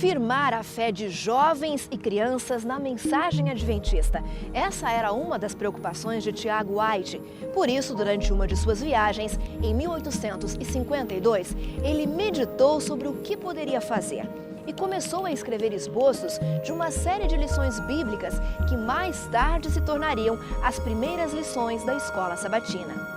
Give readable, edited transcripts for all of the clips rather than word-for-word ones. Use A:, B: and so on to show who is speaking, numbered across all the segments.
A: firmar a fé de jovens e crianças na mensagem adventista. Essa era uma das preocupações de Tiago White. Por isso, durante uma de suas viagens, em 1852, ele meditou sobre o que poderia fazer e começou a escrever esboços de uma série de lições bíblicas que mais tarde se tornariam as primeiras lições da escola sabatina.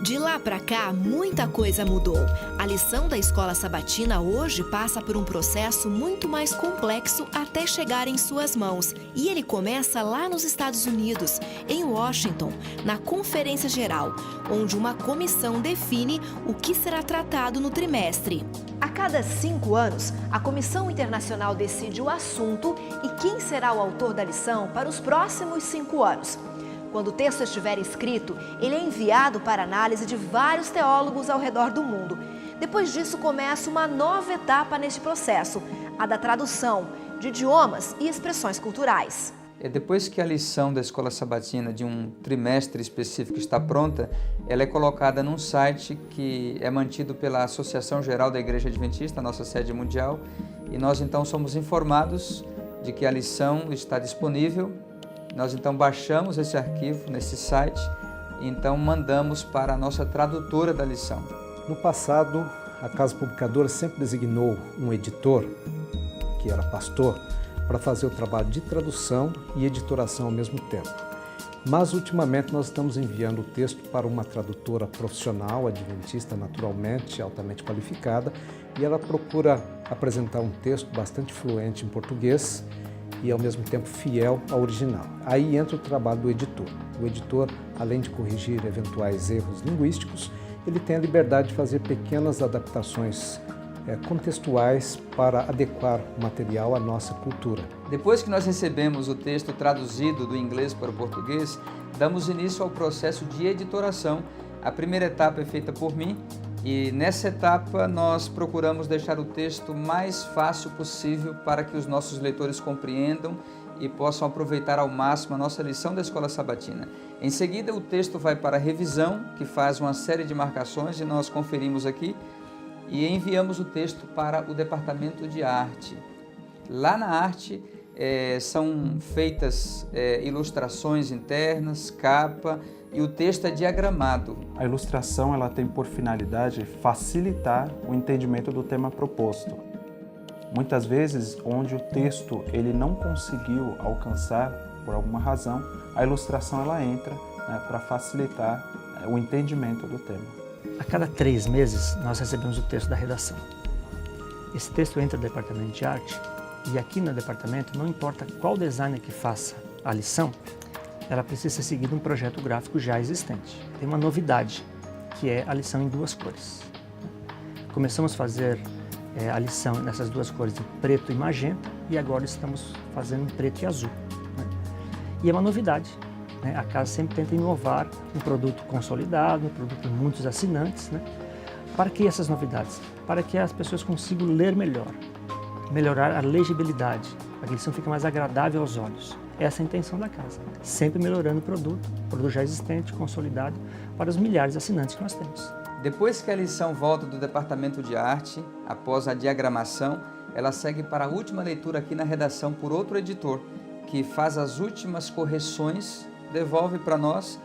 A: De lá para cá, muita coisa mudou. A lição da escola sabatina hoje passa por um processo muito mais complexo até chegar em suas mãos. E ele começa lá nos Estados Unidos, em Washington, na Conferência Geral, onde uma comissão define o que será tratado no trimestre. A cada 5 anos, a Comissão Internacional decide o assunto e quem será o autor da lição para os próximos 5 anos. Quando o texto estiver escrito, ele é enviado para análise de vários teólogos ao redor do mundo. Depois disso, começa uma nova etapa neste processo, a da tradução de idiomas e expressões culturais.
B: Depois que a lição da escola sabatina de um trimestre específico está pronta, ela é colocada num site que é mantido pela Associação Geral da Igreja Adventista, a nossa sede mundial, e nós então somos informados de que a lição está disponível. Nós então baixamos esse arquivo nesse site e então mandamos para a nossa tradutora da lição.
C: No passado, a Casa Publicadora sempre designou um editor, que era pastor, para fazer o trabalho de tradução e editoração ao mesmo tempo. Mas ultimamente nós estamos enviando o texto para uma tradutora profissional, adventista naturalmente, altamente qualificada, e ela procura apresentar um texto bastante fluente em português e ao mesmo tempo fiel ao original. Aí entra o trabalho do editor. O editor, além de corrigir eventuais erros linguísticos, ele tem a liberdade de fazer pequenas adaptações contextuais para adequar o material à nossa cultura.
B: Depois que nós recebemos o texto traduzido do inglês para o português, damos início ao processo de editoração. A primeira etapa é feita por mim e nessa etapa nós procuramos deixar o texto mais fácil possível para que os nossos leitores compreendam e possam aproveitar ao máximo a nossa lição da escola sabatina. Em seguida, o texto vai para a revisão, que faz uma série de marcações e nós conferimos aqui e enviamos o texto para o departamento de arte. Lá na arte são feitas ilustrações internas, capa, e o texto é diagramado.
D: A ilustração ela tem por finalidade facilitar o entendimento do tema proposto. Muitas vezes, onde o texto ele não conseguiu alcançar por alguma razão, a ilustração ela entra para facilitar o entendimento do tema.
E: A cada 3 meses, nós recebemos o texto da redação. Esse texto entra no departamento de arte e aqui no departamento, não importa qual designer que faça a lição, ela precisa ser seguida um projeto gráfico já existente. Tem uma novidade, que é a lição em 2 cores. Começamos a fazer a lição nessas 2 cores de preto e magenta e agora estamos fazendo em preto e azul. E é uma novidade. A casa sempre tenta inovar um produto consolidado, um produto com muitos assinantes. Para que essas novidades? Para que as pessoas consigam ler melhor, melhorar a legibilidade, para que a lição fique mais agradável aos olhos. Essa é a intenção da casa, sempre melhorando o produto já existente, consolidado, para os milhares de assinantes que nós temos.
B: Depois que a lição volta do departamento de arte, após a diagramação, ela segue para a última leitura aqui na redação por outro editor, que faz as últimas correções, devolve para nós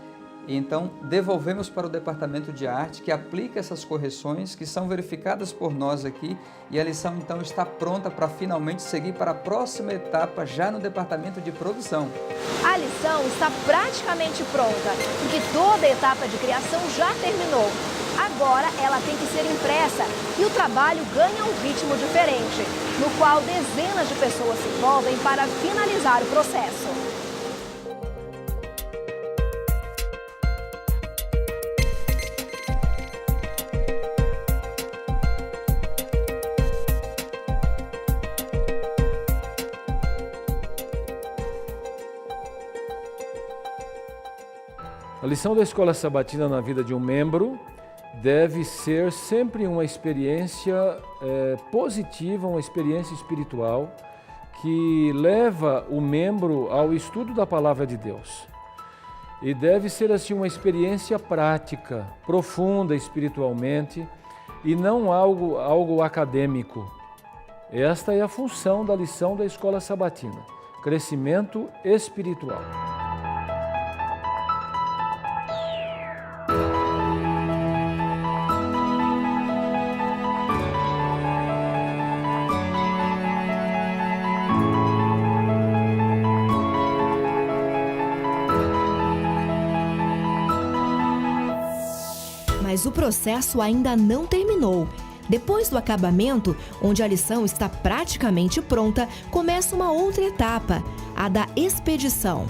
B: e então devolvemos para o departamento de arte que aplica essas correções que são verificadas por nós aqui e a lição então está pronta para finalmente seguir para a próxima etapa já no departamento de produção.
A: A lição está praticamente pronta, porque toda a etapa de criação já terminou. Agora ela tem que ser impressa e o trabalho ganha um ritmo diferente, no qual dezenas de pessoas se envolvem para finalizar o processo.
F: A lição da escola sabatina na vida de um membro deve ser sempre uma experiência positiva, uma experiência espiritual que leva o membro ao estudo da palavra de Deus. E deve ser assim uma experiência prática, profunda espiritualmente e não algo acadêmico. Esta é a função da lição da Escola Sabatina: crescimento espiritual.
A: Mas o processo ainda não terminou. Depois do acabamento, onde a lição está praticamente pronta, começa uma outra etapa, a da expedição.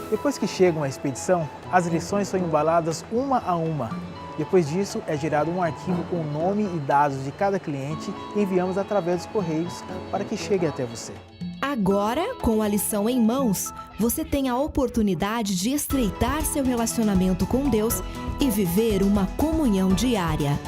G: Depois que chega uma expedição, as lições são embaladas uma a uma. Depois disso, é gerado um arquivo com o nome e dados de cada cliente e enviamos através dos correios para que chegue até você.
A: Agora, com a lição em mãos, você tem a oportunidade de estreitar seu relacionamento com Deus e viver uma comunhão diária.